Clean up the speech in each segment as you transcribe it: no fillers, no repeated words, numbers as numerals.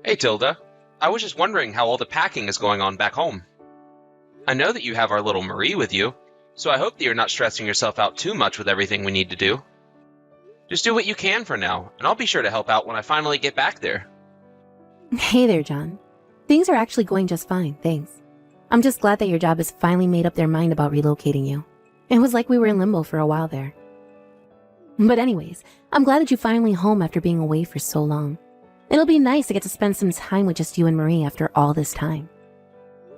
Hey Tilda, I was just wondering how all the packing is going on back home. I know that you have our little Marie with you, so I hope that you're not stressing yourself out too much with everything we need to do. Just do what you can for now, and I'll be sure to help out when I finally get back there. Hey there, John. Things are actually going just fine, thanks. I'm just glad that your job has finally made up their mind about relocating you. It was like we were in limbo for a while there. But anyways, I'm glad that you're finally home after being away for so long. It'll be nice to get to spend some time with just you and Marie after all this time.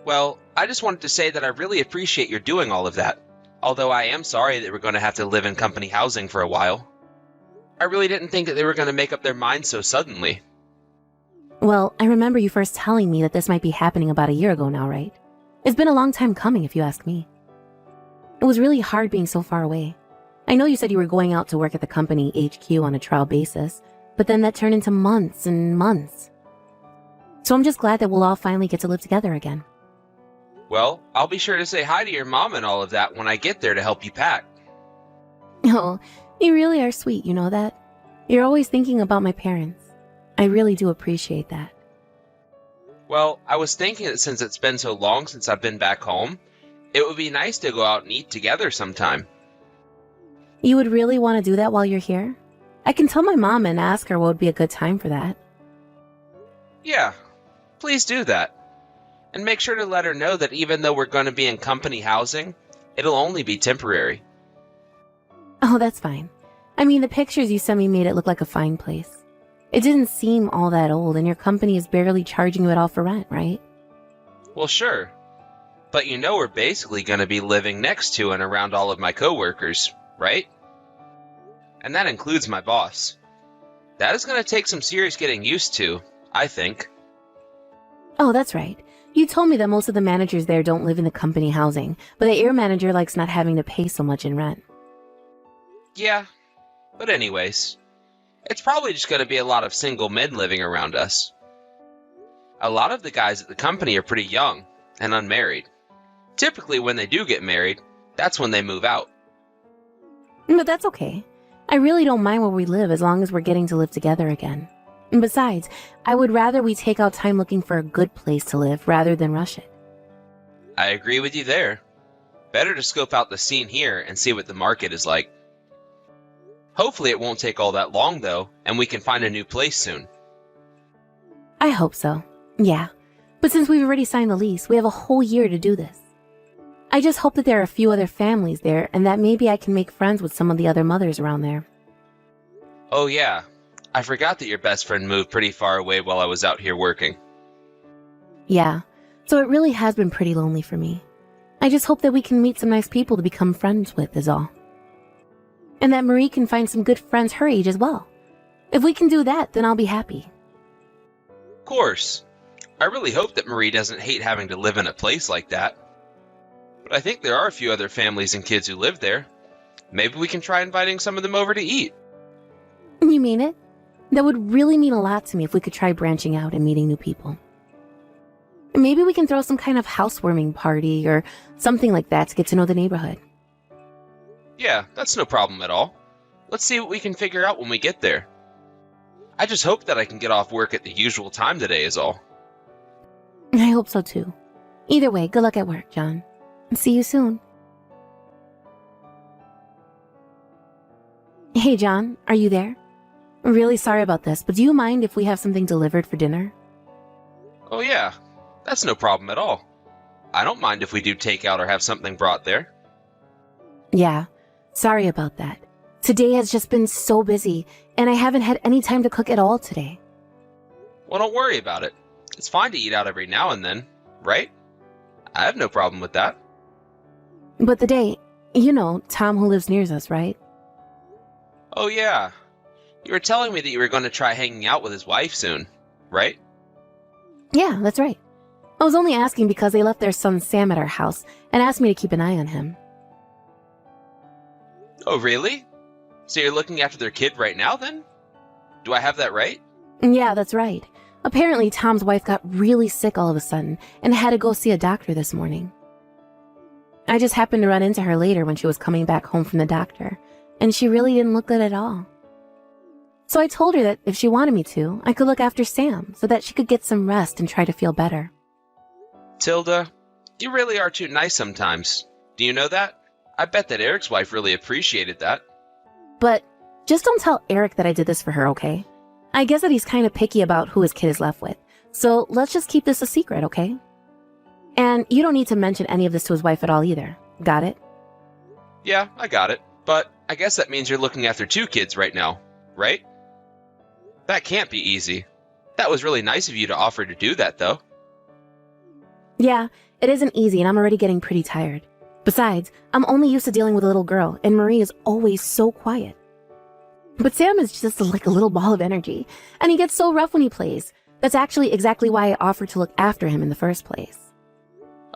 Well, I just wanted to say that I really appreciate your doing all of that, although I am sorry that we're going to have to live in company housing for a while. I really didn't think that they were going to make up their minds so suddenly. Well, I remember you first telling me that this might be happening about a year ago now, right? It's been a long time coming, if you ask me. It was really hard being so far away. I know you said you were going out to work at the company HQ on a trial basis, but then that turned into months and months. So I'm just glad that we'll all finally get to live together again. Well, I'll be sure to say hi to your mom and all of that when I get there to help you pack. Oh, you really are sweet, you know that? You're always thinking about my parents. I really do appreciate that. Well, I was thinking that since it's been so long since I've been back home, it would be nice to go out and eat together sometime. You would really want to do that while you're here? I can tell my mom and ask her what would be a good time for that. Yeah, please do that. And make sure to let her know that even though we're going to be in company housing, it'll only be temporary. Oh, that's fine. I mean, the pictures you sent me made it look like a fine place. It didn't seem all that old, and your company is barely charging you at all for rent, right? Well, sure. But you know we're basically going to be living next to and around all of my coworkers, right? And that includes my boss. That is going to take some serious getting used to, I think. Oh, that's right. You told me that most of the managers there don't live in the company housing, but the air manager likes not having to pay so much in rent. Yeah, but anyways, it's probably just going to be a lot of single men living around us. A lot of the guys at the company are pretty young and unmarried. Typically when they do get married, that's when they move out. But that's okay. I really don't mind where we live as long as we're getting to live together again. And besides, I would rather we take out time looking for a good place to live rather than rush it. I agree with you there. Better to scope out the scene here and see what the market is like. Hopefully it won't take all that long though, and we can find a new place soon. I hope so. Yeah. But since we've already signed the lease, we have a whole year to do this. I just hope that there are a few other families there and that maybe I can make friends with some of the other mothers around there. Oh yeah, I forgot that your best friend moved pretty far away while I was out here working. Yeah. So it really has been pretty lonely for me. I just hope that we can meet some nice people to become friends with is all. And that Marie can find some good friends her age as well. If we can do that, then I'll be happy. Of course. I really hope that Marie doesn't hate having to live in a place like that. But I think there are a few other families and kids who live there. Maybe we can try inviting some of them over to eat. You mean it? That would really mean a lot to me if we could try branching out and meeting new people. Maybe we can throw some kind of housewarming party or something like that to get to know the neighborhood. Yeah, that's no problem at all. Let's see what we can figure out when we get there. I just hope that I can get off work at the usual time today is all. I hope so too. Either way, good luck at work, John. See you soon. Hey, John, are you there? Really sorry about this, but do you mind if we have something delivered for dinner? Oh yeah, that's no problem at all. I don't mind if we do takeout or have something brought there. Yeah, sorry about that. Today has just been so busy, and I haven't had any time to cook at all today. Well, don't worry about it. It's fine to eat out every now and then, right? I have no problem with that. But the day, you know, Tom who lives near us, right? Oh yeah. You were telling me that you were going to try hanging out with his wife soon, right? Yeah, that's right. I was only asking because they left their son Sam at our house and asked me to keep an eye on him. Oh really? So you're looking after their kid right now then? Do I have that right? Yeah, that's right. Apparently, Tom's wife got really sick all of a sudden and had to go see a doctor this morning. I just happened to run into her later when she was coming back home from the doctor, and she really didn't look good at all. So I told her that if she wanted me to, I could look after Sam so that she could get some rest and try to feel better. Tilda, you really are too nice sometimes. Do you know that? I bet that Eric's wife really appreciated that. But just don't tell Eric that I did this for her, okay? I guess that he's kind of picky about who his kid is left with. So let's just keep this a secret, okay? And you don't need to mention any of this to his wife at all either. Got it? Yeah, I got it. But I guess that means you're looking after 2 kids right now, right? That can't be easy. That was really nice of you to offer to do that, though. Yeah, it isn't easy and I'm already getting pretty tired. Besides, I'm only used to dealing with a little girl and Marie is always so quiet. But Sam is just like a little ball of energy, and he gets so rough when he plays. That's actually exactly why I offered to look after him in the first place.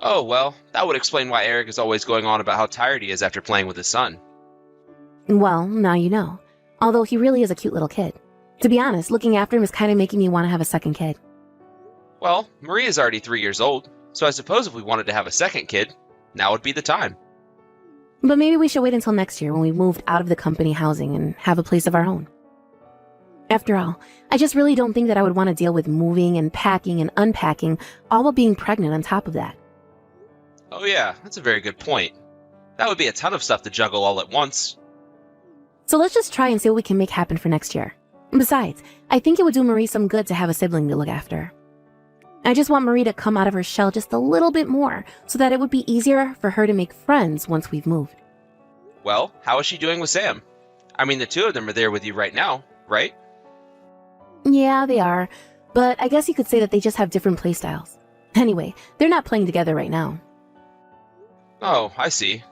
Oh, well, that would explain why Eric is always going on about how tired he is after playing with his son. Well, now you know. Although he really is a cute little kid. To be honest, looking after him is kind of making me want to have a second kid. Well, Marie is already 3 years old, so I suppose if we wanted to have a second kid, now would be the time. But maybe we should wait until next year when we moved out of the company housing and have a place of our own. After all, I just really don't think that I would want to deal with moving and packing and unpacking, all while being pregnant on top of that. Oh yeah, that's a very good point. That would be a ton of stuff to juggle all at once. So let's just try and see what we can make happen for next year. Besides, I think it would do Marie some good to have a sibling to look after. I just want Marie to come out of her shell just a little bit more so that it would be easier for her to make friends once we've moved. Well, how is she doing with Sam? I mean, the 2 of them are there with you right now, right? Yeah, they are, but I guess you could say that they just have different playstyles. Anyway, they're not playing together right now. Oh, I see.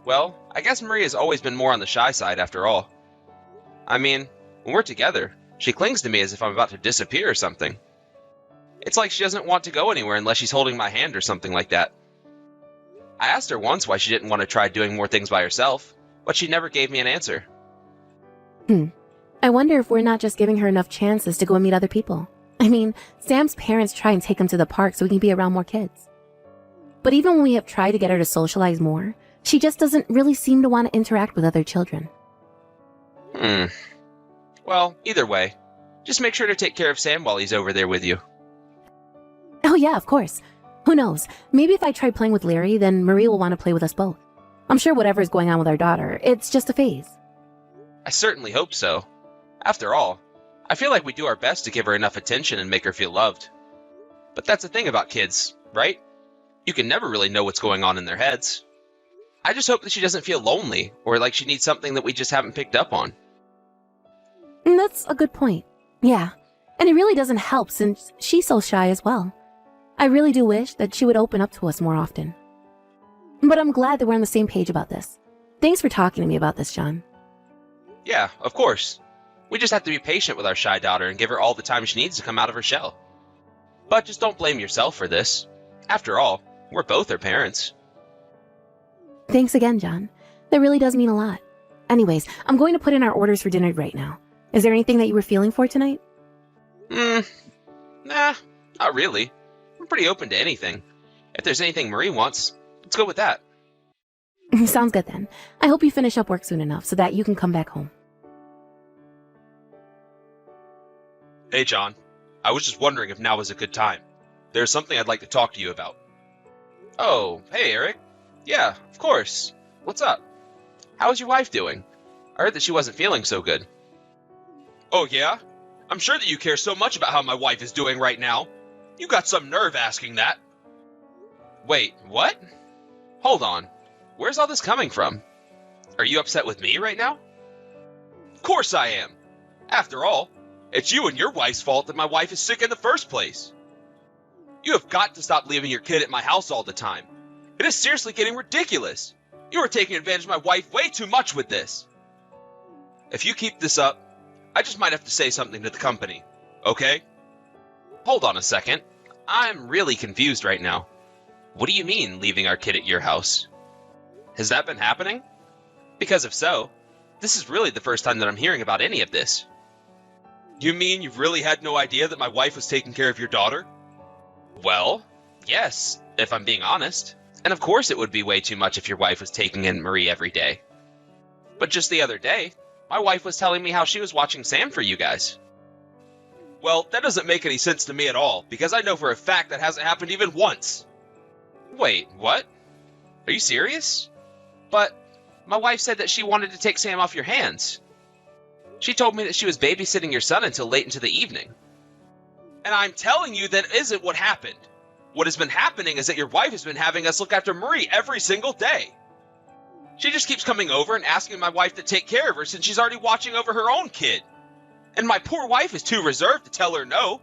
Well, I guess Marie has always been more on the shy side after all. I mean, when we're together, she clings to me as if I'm about to disappear or something. It's like she doesn't want to go anywhere unless she's holding my hand or something like that. I asked her once why she didn't want to try doing more things by herself, but she never gave me an answer. I wonder if we're not just giving her enough chances to go and meet other people. I mean, Sam's parents try and take him to the park so he can be around more kids. But even when we have tried to get her to socialize more, she just doesn't really seem to want to interact with other children. Well, either way, just make sure to take care of Sam while he's over there with you. Oh yeah, of course. Who knows? Maybe if I try playing with Larry, then Marie will want to play with us both. I'm sure whatever is going on with our daughter, it's just a phase. I certainly hope so. After all, I feel like we do our best to give her enough attention and make her feel loved. But that's the thing about kids, right? You can never really know what's going on in their heads. I just hope that she doesn't feel lonely or like she needs something that we just haven't picked up on. That's a good point. Yeah. And it really doesn't help since she's so shy as well. I really do wish that she would open up to us more often. But I'm glad that we're on the same page about this. Thanks for talking to me about this, John. Yeah, of course. We just have to be patient with our shy daughter and give her all the time she needs to come out of her shell. But just don't blame yourself for this. After all, we're both her parents. Thanks again, John. That really does mean a lot. Anyways, I'm going to put in our orders for dinner right now. Is there anything that you were feeling for tonight? Nah, not really. I'm pretty open to anything. If there's anything Marie wants, let's go with that. Sounds good then. I hope you finish up work soon enough so that you can come back home. Hey, John. I was just wondering if now was a good time. There's something I'd like to talk to you about. Oh, hey, Eric. Yeah, of course. What's up? How's your wife doing? I heard that she wasn't feeling so good. Oh, yeah? I'm sure that you care so much about how my wife is doing right now. You got some nerve asking that. Wait, what? Hold on. Where's all this coming from? Are you upset with me right now? Of course I am. After all, it's you and your wife's fault that my wife is sick in the first place. You have got to stop leaving your kid at my house all the time. It is seriously getting ridiculous. You are taking advantage of my wife way too much with this. If you keep this up, I just might have to say something to the company, okay? Hold on a second. I'm really confused right now. What do you mean, leaving our kid at your house? Has that been happening? Because if so, this is really the first time that I'm hearing about any of this. You mean you've really had no idea that my wife was taking care of your daughter? Well, yes, if I'm being honest. And of course it would be way too much if your wife was taking in Marie every day. But just the other day, My wife was telling me how she was watching Sam for you guys. Well, that doesn't make any sense to me at all, because I know for a fact that hasn't happened even once. Wait, what? Are you serious? But my wife said that she wanted to take Sam off your hands. She told me that she was babysitting your son until late into the evening. And I'm telling you that isn't what happened. What has been happening is that your wife has been having us look after Marie every single day. She just keeps coming over and asking my wife to take care of her since she's already watching over her own kid. And my poor wife is too reserved to tell her no.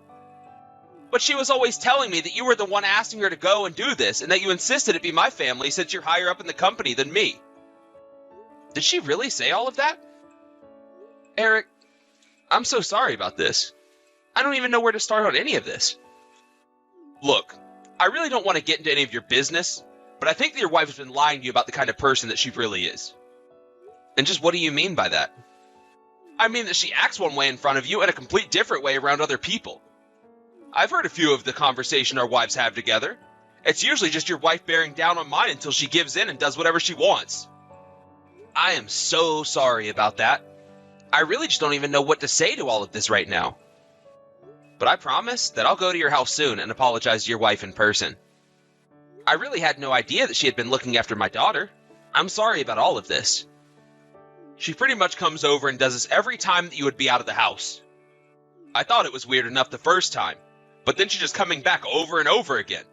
But she was always telling me that you were the one asking her to go and do this, and that you insisted it be my family since you're higher up in the company than me. Did she really say all of that? Eric, I'm so sorry about this. I don't even know where to start on any of this. Look, I really don't want to get into any of your business, but I think that your wife has been lying to you about the kind of person that she really is. And just what do you mean by that? I mean that she acts one way in front of you and a complete different way around other people. I've heard a few of the conversation our wives have together. It's usually just your wife bearing down on mine until she gives in and does whatever she wants. I am so sorry about that. I really just don't even know what to say to all of this right now. But I promise that I'll go to your house soon and apologize to your wife in person. I really had no idea that she had been looking after my daughter. I'm sorry about all of this. She pretty much comes over and does this every time that you would be out of the house. I thought it was weird enough the first time, but then she's just coming back over and over again.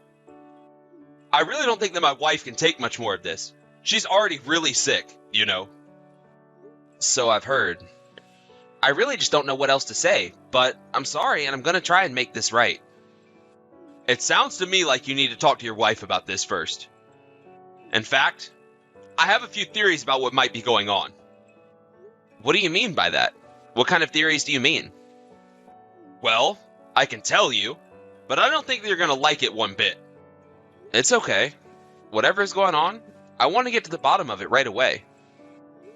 I really don't think that my wife can take much more of this. She's already really sick, you know. So I've heard. I really just don't know what else to say, but I'm sorry and I'm going to try and make this right. It sounds to me like you need to talk to your wife about this first. In fact, I have a few theories about what might be going on. What do you mean by that? What kind of theories do you mean? Well, I can tell you, but I don't think that you're going to like it one bit. It's okay. Whatever is going on, I want to get to the bottom of it right away.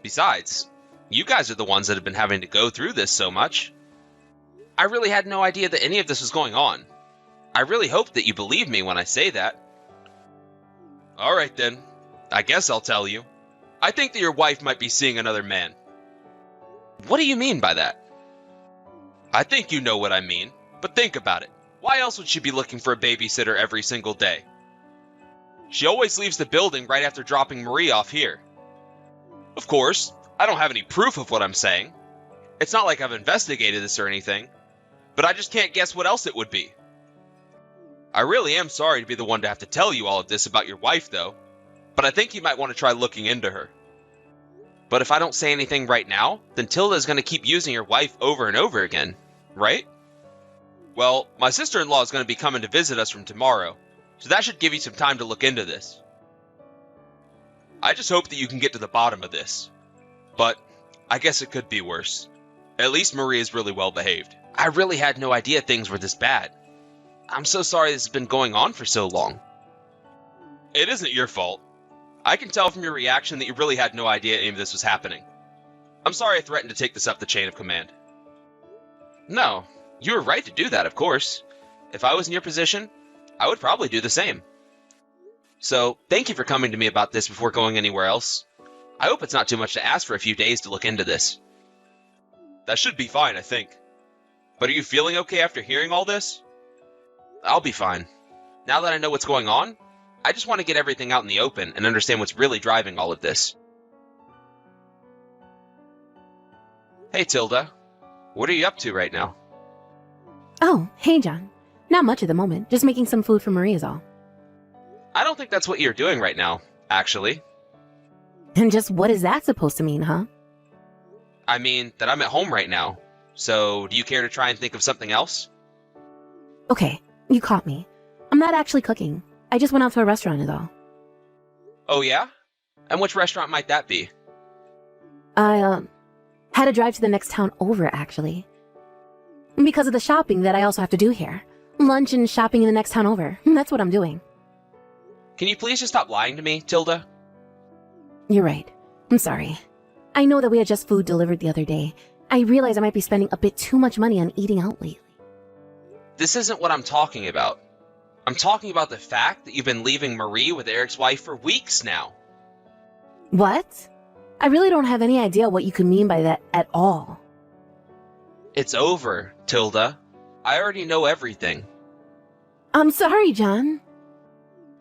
Besides, you guys are the ones that have been having to go through this so much. I really had no idea that any of this was going on. I really hope that you believe me when I say that. All right then, I guess I'll tell you. I think that your wife might be seeing another man. What do you mean by that? I think you know what I mean, but think about it. Why else would she be looking for a babysitter every single day? She always leaves the building right after dropping Marie off here. Of course, I don't have any proof of what I'm saying. It's not like I've investigated this or anything, but I just can't guess what else it would be. I really am sorry to be the one to have to tell you all of this about your wife, though, but I think you might want to try looking into her. But if I don't say anything right now, then Tilda's going to keep using your wife over and over again, right? Well, my sister-in-law is going to be coming to visit us from tomorrow, so that should give you some time to look into this. I just hope that you can get to the bottom of this. But I guess it could be worse. At least Marie is really well behaved. I really had no idea things were this bad. I'm so sorry this has been going on for so long. It isn't your fault. I can tell from your reaction that you really had no idea any of this was happening. I'm sorry I threatened to take this up the chain of command. No, you were right to do that, of course. If I was in your position, I would probably do the same. So, thank you for coming to me about this before going anywhere else. I hope it's not too much to ask for a few days to look into this. That should be fine, I think. But are you feeling okay after hearing all this? I'll be fine. Now that I know what's going on, I just want to get everything out in the open and understand what's really driving all of this. Hey, Tilda. What are you up to right now? Oh, hey, John. Not much at the moment. Just making some food for Marie is all. I don't think that's what you're doing right now, actually. And just what is that supposed to mean, huh? I mean, that I'm at home right now. So, do you care to try and think of something else? Okay, you caught me. I'm not actually cooking. I just went out to a restaurant is all. Oh, yeah? And which restaurant might that be? I, had to drive to the next town over, actually. Because of the shopping that I also have to do here. Lunch and shopping in the next town over. That's what I'm doing. Can you please just stop lying to me, Tilda? You're right. I'm sorry. I know that we had just food delivered the other day. I realize I might be spending a bit too much money on eating out lately. This isn't what I'm talking about. I'm talking about the fact that you've been leaving Marie with Eric's wife for weeks now. What? I really don't have any idea what you could mean by that at all. It's over, Tilda. I already know everything. I'm sorry, John.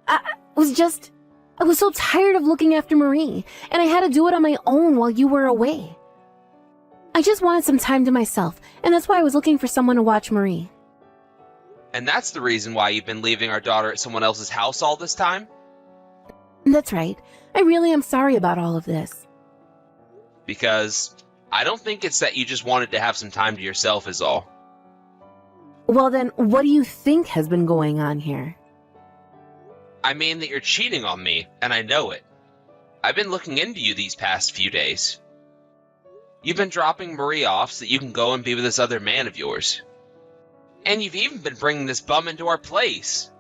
I was so tired of looking after Marie, and I had to do it on my own while you were away. I just wanted some time to myself, and that's why I was looking for someone to watch Marie. And that's the reason why you've been leaving our daughter at someone else's house all this time? That's right. I really am sorry about all of this. Because I don't think it's that you just wanted to have some time to yourself is all. Well then, what do you think has been going on here? I mean that you're cheating on me, and I know it. I've been looking into you these past few days. You've been dropping Marie off so that you can go and be with this other man of yours. And you've even been bringing this bum into our place.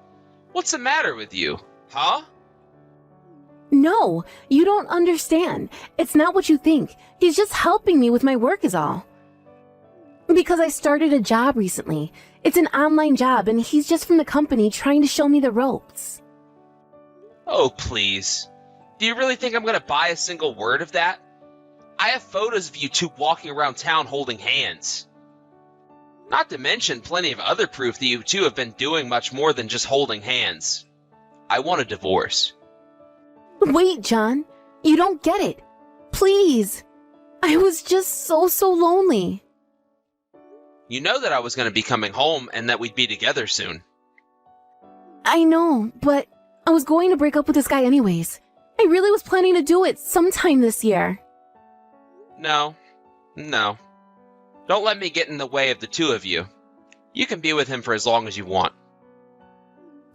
What's the matter with you, huh? No, you don't understand. It's not what you think. He's just helping me with my work is all. Because I started a job recently. It's an online job, and he's just from the company trying to show me the ropes. Oh, please. Do you really think I'm going to buy a single word of that? I have photos of you two walking around town holding hands. Not to mention plenty of other proof that you two have been doing much more than just holding hands. I want a divorce. Wait, John. You don't get it. Please. I was just so lonely. You know that I was going to be coming home and that we'd be together soon. I know, but I was going to break up with this guy anyways. I really was planning to do it sometime this year. No. Don't let me get in the way of the two of you. You can be with him for as long as you want.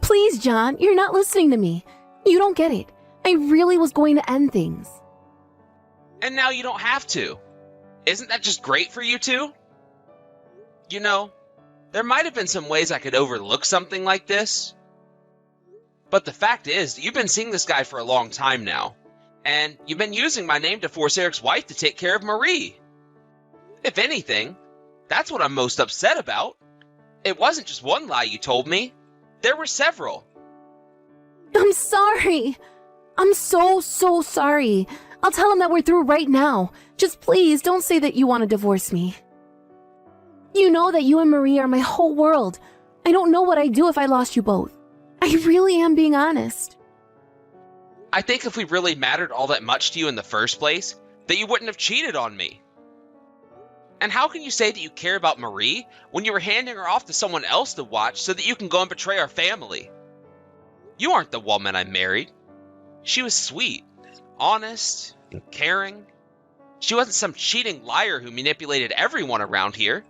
Please, John, you're not listening to me. You don't get it. I really was going to end things. And now you don't have to. Isn't that just great for you two? You know, there might have been some ways I could overlook something like this. But the fact is, you've been seeing this guy for a long time now. And you've been using my name to force Eric's wife to take care of Marie. If anything, that's what I'm most upset about. It wasn't just one lie you told me. There were several. I'm sorry. I'm so sorry. I'll tell him that we're through right now. Just please don't say that you want to divorce me. You know that you and Marie are my whole world. I don't know what I'd do if I lost you both. I really am being honest. I think if we really mattered all that much to you in the first place, that you wouldn't have cheated on me. And how can you say that you care about Marie when you were handing her off to someone else to watch so that you can go and betray our family? You aren't the woman I married. She was sweet, honest, and caring. She wasn't some cheating liar who manipulated everyone around here.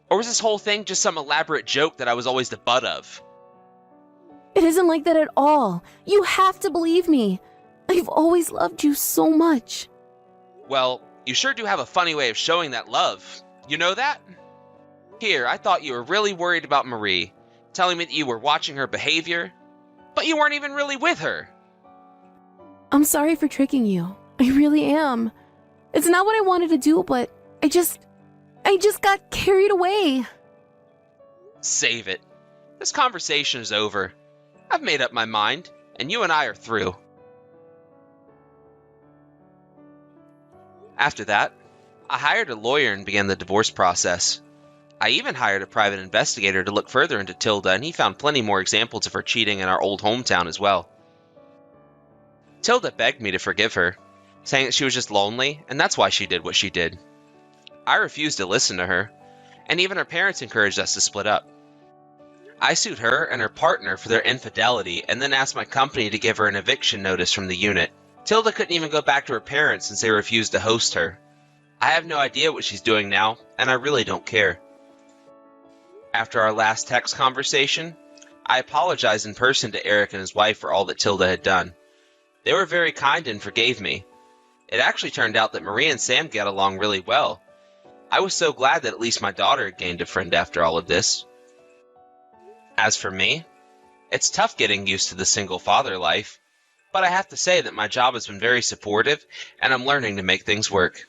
Or was this whole thing just some elaborate joke that I was always the butt of? It isn't like that at all. You have to believe me. I've always loved you so much. Well, you sure do have a funny way of showing that love. You know that? Here, I thought you were really worried about Marie, telling me that you were watching her behavior, but you weren't even really with her. I'm sorry for tricking you. I really am. It's not what I wanted to do, but I just got carried away. Save it. This conversation is over. I've made up my mind, and you and I are through. After that, I hired a lawyer and began the divorce process. I even hired a private investigator to look further into Tilda, and he found plenty more examples of her cheating in our old hometown as well. Tilda begged me to forgive her, saying that she was just lonely, and that's why she did what she did. I refused to listen to her, and even her parents encouraged us to split up. I sued her and her partner for their infidelity, and then asked my company to give her an eviction notice from the unit. Tilda couldn't even go back to her parents since they refused to host her. I have no idea what she's doing now, and I really don't care. After our last text conversation, I apologized in person to Eric and his wife for all that Tilda had done. They were very kind and forgave me. It actually turned out that Marie and Sam get along really well. I was so glad that at least my daughter had gained a friend after all of this. As for me, it's tough getting used to the single father life, but I have to say that my job has been very supportive, and I'm learning to make things work.